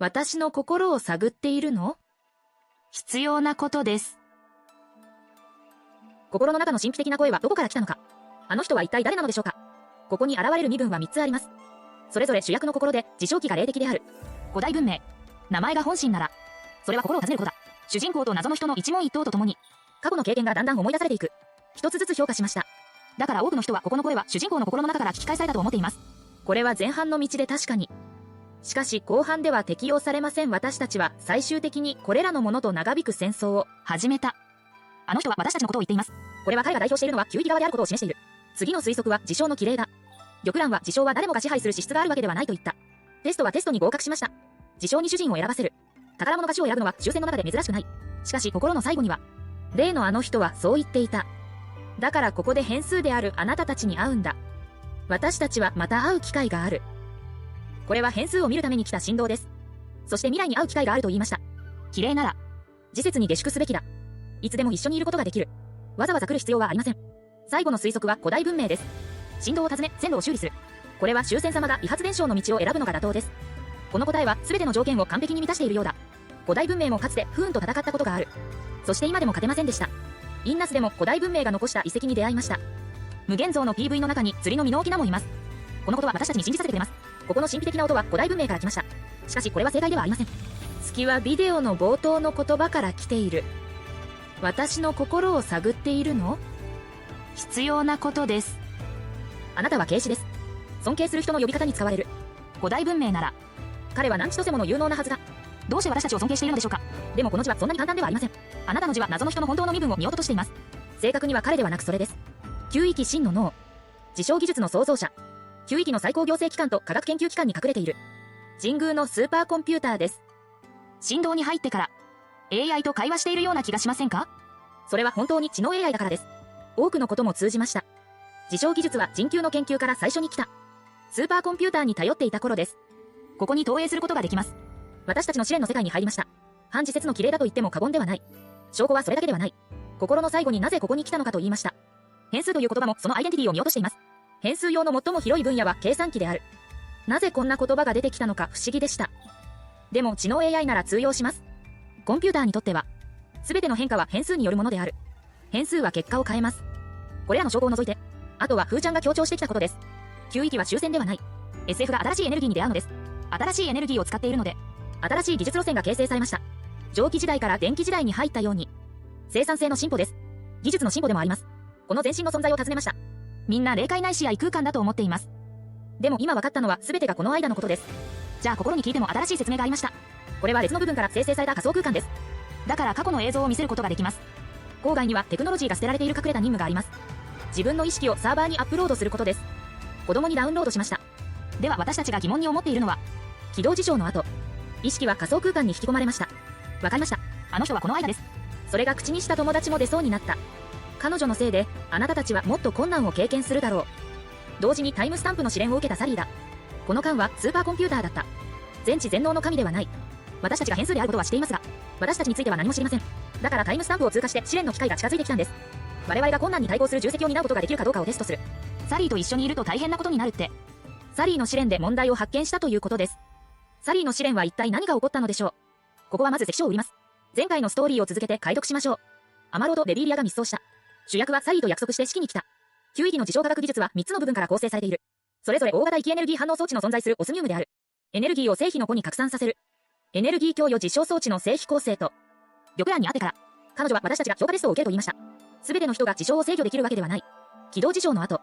私の心を探っているの？必要なことです。心の中の神秘的な声はどこから来たのか。あの人は一体誰なのでしょうか。ここに現れる身分は3つあります。それぞれ主役の心で自称機が霊的である。古代文明。名前が本心なら、それは心を尋ねることだ。主人公と謎の人の一問一答とともに、過去の経験がだんだん思い出されていく。一つずつ評価しました。だから多くの人はここの声は主人公の心の中から聞き返されたと思っています。これは前半の道で確かに。しかし後半では適用されません。私たちは最終的にこれらのものと長引く戦争を始めた。あの人は私たちのことを言っています。これは彼が代表しているのは9域側であることを示している。次の推測は自称の綺麗だ。玉蘭は自称は誰もが支配する資質があるわけではないと言った。テストはテストに合格しました。自称に主人を選ばせる。宝物菓子を選ぶのは終戦の中で珍しくない。しかし心の最後には、例のあの人はそう言っていた。だからここで変数であるあなたたちに会うんだ。私たちはまた会う機会がある。これは変数を見るために来た振動です。そして未来に会う機会があると言いました。綺麗なら、次節に下宿すべきだ。いつでも一緒にいることができる。わざわざ来る必要はありません。最後の推測は古代文明です。振動を尋ね、線路を修理する。これは終戦様が威発電廠の道を選ぶのが妥当です。この答えは全ての条件を完璧に満たしているようだ。古代文明もかつて不運と戦ったことがある。そして今でも勝てませんでした。インナスでも古代文明が残した遺跡に出会いました。無限像の PV の中に釣りのミノオキナもいます。このことは私たちに信じさせてくれます。ここの神秘的な音は古代文明から来ました。しかしこれは正解ではありません。月はビデオの冒頭の言葉から来ている。私の心を探っているの？必要なことです。あなたは警視です。尊敬する人の呼び方に使われる。古代文明なら、彼は何千とせもの有能なはずだ。どうして私たちを尊敬しているのでしょうか。でもこの字はそんなに簡単ではありません。あなたの字は謎の人の本当の身分を見落としています。正確には彼ではなくそれです。9域真の脳。自称技術の創造者。9域の最高行政機関と科学研究機関に隠れている。神宮のスーパーコンピューターです。振動に入ってから、AI と会話しているような気がしませんか？それは本当に知能 AI だからです。多くのことも通じました。自称技術は人級の研究から最初に来た。スーパーコンピューターに頼っていた頃です。ここに投影することができます。私たちの試練の世界に入りました。半自説の綺麗だと言っても過言ではない。証拠はそれだけではない。心の最後になぜここに来たのかと言いました。変数という言葉もそのアイデンティティを見落としています。変数用の最も広い分野は計算機である。なぜこんな言葉が出てきたのか不思議でした。でも知能 AI なら通用します。コンピューターにとっては、すべての変化は変数によるものである。変数は結果を変えます。これらの証拠を除いて、あとは風ちゃんが強調してきたことです。9域は終戦ではない。SF が新しいエネルギーに出会うのです。新しいエネルギーを使っているので、新しい技術路線が形成されました。蒸気時代から電気時代に入ったように、生産性の進歩です。技術の進歩でもあります。この前進の存在を尋ねました。みんな霊界ないしや異空間だと思っています。でも今分かったのは全てがこの間のことです。じゃあ心に聞いても新しい説明がありました。これは列の部分から生成された仮想空間です。だから過去の映像を見せることができます。郊外にはテクノロジーが捨てられている隠れた任務があります。自分の意識をサーバーにアップロードすることです。子供にダウンロードしました。では私たちが疑問に思っているのは、起動事象の後、意識は仮想空間に引き込まれました。わかりました。あの人はこの間です。それが口にした友達も出そうになった。彼女のせいで、あなたたちはもっと困難を経験するだろう。同時にタイムスタンプの試練を受けたサリーだ。この間はスーパーコンピューターだった。全知全能の神ではない。私たちが変数であることは知っていますが、私たちについては何も知りません。だからタイムスタンプを通過して試練の機会が近づいてきたんです。我々が困難に対抗する重責を担うことができるかどうかをテストする。サリーと一緒にいると大変なことになるって。サリーの試練で問題を発見したということです。サリーの試練は一体何が起こったのでしょう。ここはまず関所を売ります。前回のストーリーを続けて解読しましょう。アマロード・レビーリアが密葬した。主役はサリーと約束して式に来た。9域の自称科学技術は3つの部分から構成されている。それぞれ大型域エネルギー反応装置の存在するオスミウムである。エネルギーを正比の子に拡散させる。エネルギー供与実証装置の正比構成と。玉蘭に会ってから、彼女は私たちが評価テストを受けると言いました。すべての人が事象を制御できるわけではない。起動事象の後、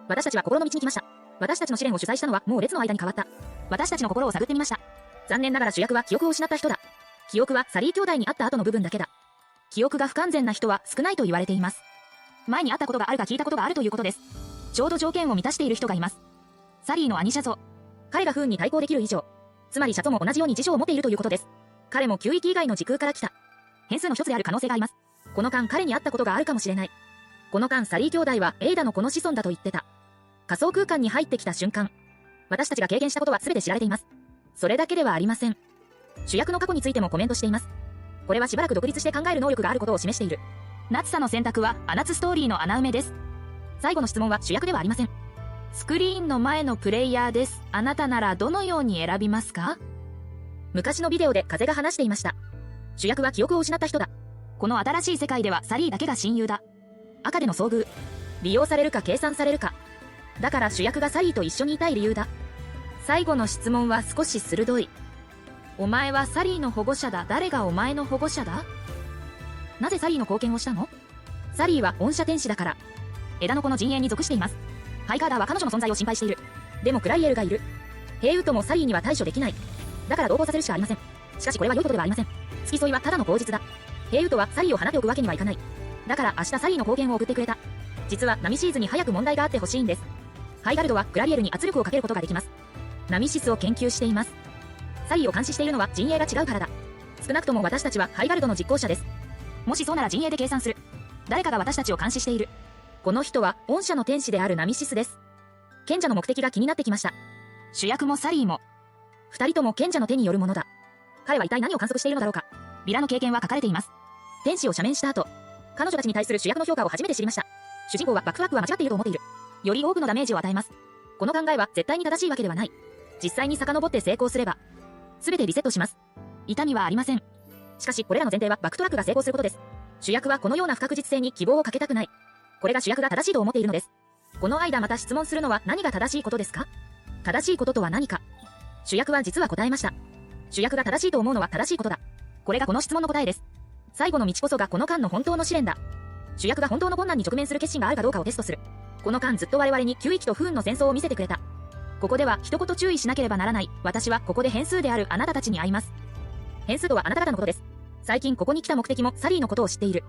私たちは心の道に来ました。私たちの試練を主催したのはもう列の間に変わった。私たちの心を探ってみました。残念ながら主役は記憶を失った人だ。記憶はサリー兄弟に会った後の部分だけだ。記憶が不完全な人は少ないと言われています。前に会ったことがあるか聞いたことがあるということです。ちょうど条件を満たしている人がいます。サリーの兄シャゾ。彼が不運に対抗できる以上、つまりシャゾも同じように辞書を持っているということです。彼も9域以外の時空から来た。変数の一つである可能性があります。この間彼に会ったことがあるかもしれない。この間サリー兄弟はエイダの子の子孫だと言ってた。仮想空間に入ってきた瞬間、私たちが経験したことは全て知られています。それだけではありません。主役の過去についてもコメントしています。これはしばらく独立して考える能力があることを示している。ナツサの選択はアナツストーリーの穴埋めです。最後の質問は主役ではありません。スクリーンの前のプレイヤーです。あなたならどのように選びますか？昔のビデオで風が話していました。主役は記憶を失った人だ。この新しい世界ではサリーだけが親友だ。赤での遭遇。利用されるか計算されるか。だから主役がサリーと一緒にいたい理由だ。最後の質問は少し鋭い。お前はサリーの保護者だ。誰がお前の保護者だ？なぜサリーの貢献をしたの？サリーは御社天使だから。枝の子の陣営に属しています。ハイカーダーは彼女の存在を心配している。でもクライエルがいる。ヘイウッドもサリーには対処できない。だから同行させるしかありません。しかしこれは良いことではありません。付き添いはただの口実だ。ヘイウッドはサリーを放っておくわけにはいかない。だから明日サリーの貢献を送ってくれた。実はナミシーズに早く問題があってほしいんです。ハイガルドはクラリエルに圧力をかけることができます。ナミシスを研究しています。サリーを監視しているのは陣営が違うからだ。少なくとも私たちはハイガルドの実行者です。もしそうなら陣営で計算する。誰かが私たちを監視している。この人は御社の天使であるナミシスです。賢者の目的が気になってきました。主役もサリーも。二人とも賢者の手によるものだ。彼は一体何を観測しているのだろうか。ビラの経験は書かれています。天使を赦免した後、彼女たちに対する主役の評価を初めて知りました。主人公はバックフラッグは間違っていると思っている。より多くのダメージを与えます。この考えは絶対に正しいわけではない。実際に遡って成功すれば、すべてリセットします。痛みはありません。しかしこれらの前提はバックトラックが成功することです。主役はこのような不確実性に希望をかけたくない。これが主役が正しいと思っているのです。この間また質問するのは何が正しいことですか？正しいこととは何か。主役は実は答えました。主役が正しいと思うのは正しいことだ。これがこの質問の答えです。最後の道こそがこの間の本当の試練だ。主役が本当の困難に直面する決心があるかどうかをテストする。この間ずっと我々に9域と不運の戦争を見せてくれた。ここでは一言注意しなければならない。私はここで変数であるあなたたちに会います。変数とはあなた方のことです。最近ここに来た目的もサリーのことを知っている。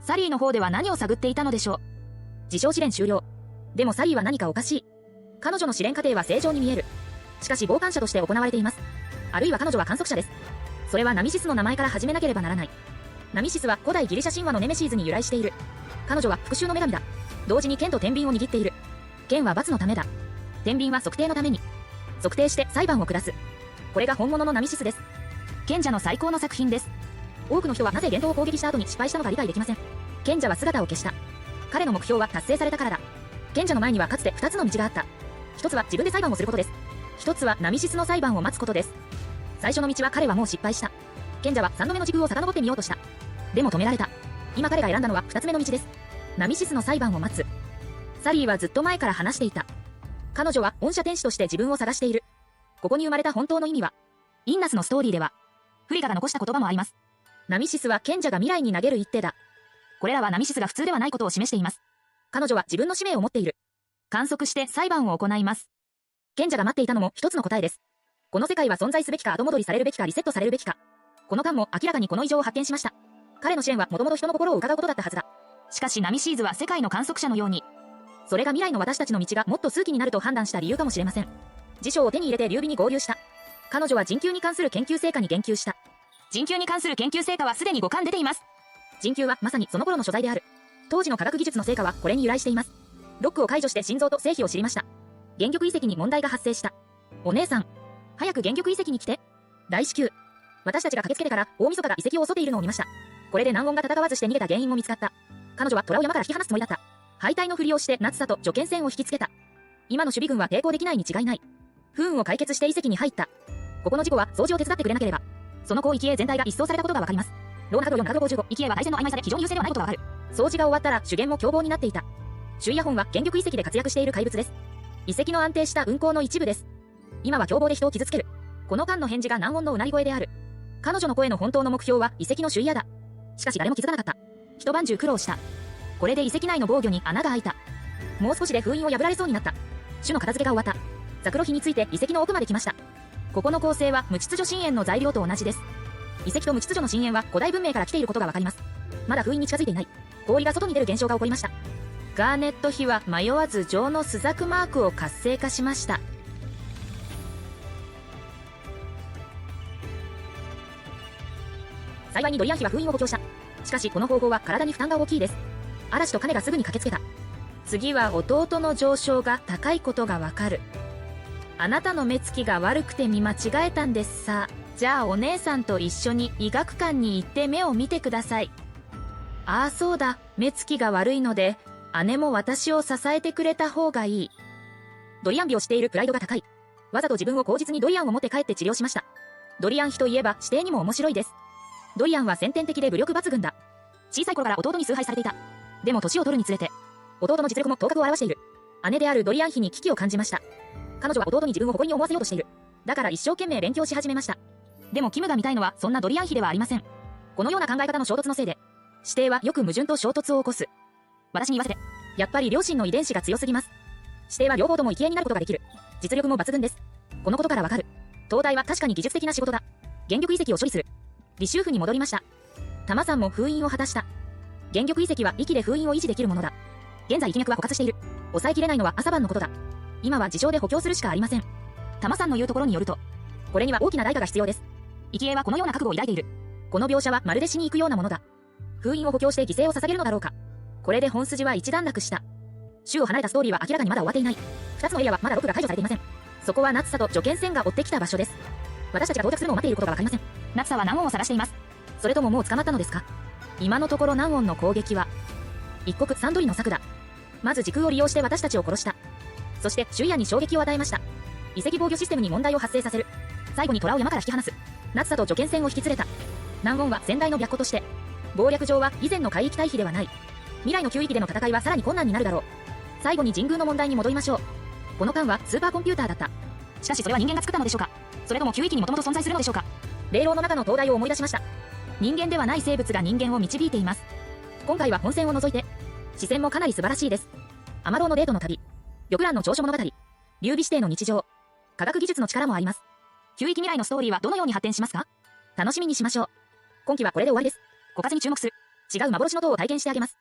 サリーの方では何を探っていたのでしょう。自称試練終了。でもサリーは何かおかしい。彼女の試練過程は正常に見える。しかし傍観者として行われています。あるいは彼女は観測者です。それはナミシスの名前から始めなければならない。ナミシスは古代ギリシャ神話のネメシーズに由来している。彼女は復讐の女神だ。同時に剣と天秤を握っている。剣は罰のためだ。天秤は測定のために。測定して裁判を下す。これが本物のナミシスです。賢者の最高の作品です。多くの人はなぜ幻冬を攻撃した後に失敗したのか理解できません。賢者は姿を消した。彼の目標は達成されたからだ。賢者の前にはかつて2つの道があった。一つは自分で裁判をすることです。一つはナミシスの裁判を待つことです。最初の道は彼はもう失敗した。賢者は3度目の時空を遡ってみようとした。でも止められた。今彼が選んだのは2つ目の道です。ナミシスの裁判を待つ。サリーはずっと前から話していた。彼女は御社天使として自分を探している。ここに生まれた本当の意味は、インナスのストーリーでは、フリガが残した言葉もあります。ナミシスは賢者が未来に投げる一手だ。これらはナミシスが普通ではないことを示しています。彼女は自分の使命を持っている。観測して裁判を行います。賢者が待っていたのも一つの答えです。この世界は存在すべきか後戻りされるべきかリセットされるべきか。この間も明らかにこの異常を発見しました。彼の試練はもともと人の心を伺うことだったはずだ。しかしナミシーズは世界の観測者のように、それが未来の私たちの道がもっと数奇になると判断した理由かもしれません。辞書を手に入れて劉備に合流した。彼女は人球に関する研究成果に言及した。人球に関する研究成果はすでに5巻出ています。人球はまさにその頃の所在である。当時の科学技術の成果はこれに由来しています。ロックを解除して心臓と成否を知りました。原玉遺跡に問題が発生した。お姉さん、早く原玉遺跡に来て。大至急。私たちが駆けつけてから大晦日が遺跡を襲っているのを見ました。これで南音が戦わずして逃げた原因も見つかった。彼女は虎を山から引き離すつもりだった。敗退のふりをして夏さと除剣戦を引きつけた。今の守備軍は抵抗できないに違いない。不運を解決して遺跡に入った。ここの事故は掃除を手伝ってくれなければ、その広域へ全体が一掃されたことがわかります。ローナ角度4角度55、域へは対戦の曖昧さで非常に優勢ではないことがわかる。掃除が終わったら主元も凶暴になっていた。シュイヤホンは原玉遺跡で活躍している怪物です。遺跡の安定した運行の一部です。今は凶暴で人を傷つける。この間の返事が南音のうなり声である。彼女の声の本当の目標は遺跡のシュイヤだ。しかし誰も気づかなかった。一晩中苦労した。これで遺跡内の防御に穴が開いた。もう少しで封印を破られそうになった。種の片付けが終わった。ザクロ碑について遺跡の奥まで来ました。ここの構成は無秩序深淵の材料と同じです。遺跡と無秩序の深淵は古代文明から来ていることがわかります。まだ封印に近づいていない。氷が外に出る現象が起こりました。ガーネット碑は迷わず情の朱雀マークを活性化しました。幸いにドリアン妃は封印を補強した。しかしこの方法は体に負担が大きいです。嵐とカネがすぐに駆けつけた。次は弟の上昇が高いことがわかる。あなたの目つきが悪くて見間違えたんですさ。じゃあお姉さんと一緒に医学館に行って目を見てください。ああそうだ、目つきが悪いので姉も私を支えてくれた方がいい。ドリアン美をしているプライドが高い。わざと自分を口実にドリアンを持って帰って治療しました。ドリアン妃といえば指定にも面白いです。ドリアンは先天的で武力抜群だ。小さい頃から弟に崇拝されていた。でも年を取るにつれて、弟の実力も頭角を現している。姉であるドリアン妃に危機を感じました。彼女は弟に自分を誇りに思わせようとしている。だから一生懸命勉強し始めました。でもキムが見たいのはそんなドリアン妃ではありません。このような考え方の衝突のせいで、指定はよく矛盾と衝突を起こす。私に言わせて。やっぱり両親の遺伝子が強すぎます。指定は両方とも生贄になることができる。実力も抜群です。このことからわかる。東大は確かに技術的な仕事だ。原玉遺跡を処理する。李州府に戻りました。玉さんも封印を果たした。原玉遺跡は息で封印を維持できるものだ。現在息脈は枯渇している。抑えきれないのは朝晩のことだ。今は自称で補強するしかありません。玉さんの言うところによると、これには大きな代価が必要です。息栄はこのような覚悟を抱いている。この描写はまるで死に行くようなものだ。封印を補強して犠牲を捧げるのだろうか。これで本筋は一段落した。州を離れたストーリーは明らかにまだ終わっていない。2つのエリアはまだロックが解除されていません。そこはナツサと除剣船が追ってきた場所です。私たちが到着するのを待っていることがわかりません。ナツサはナンオンを探しています。それとももう捕まったのですか？今のところナンオンの攻撃は一国三取りの策だ。まず時空を利用して私たちを殺した。そして周囲に衝撃を与えました。遺跡防御システムに問題を発生させる。最後に虎を山から引き離す。ナツサと除剣船を引き連れた。ナンオンは先代の白虎として謀略上は以前の海域対比ではない。未来の9域での戦いはさらに困難になるだろう。最後に神宮の問題に戻りましょう。この間はスーパーコンピューターだった。しかしそれは人間が作ったのでしょうか。それとも9域にもともと存在するのでしょうか。霊楼の中の灯台を思い出しました。人間ではない生物が人間を導いています。今回は本戦を除いて視線もかなり素晴らしいです。アマローのデートの旅、玉蘭の長所物語、劉備指定の日常、科学技術の力もあります。9域未来のストーリーはどのように発展しますか？楽しみにしましょう。今期はこれで終わりです。枯渇に注目する。違う幻の塔を体験してあげます。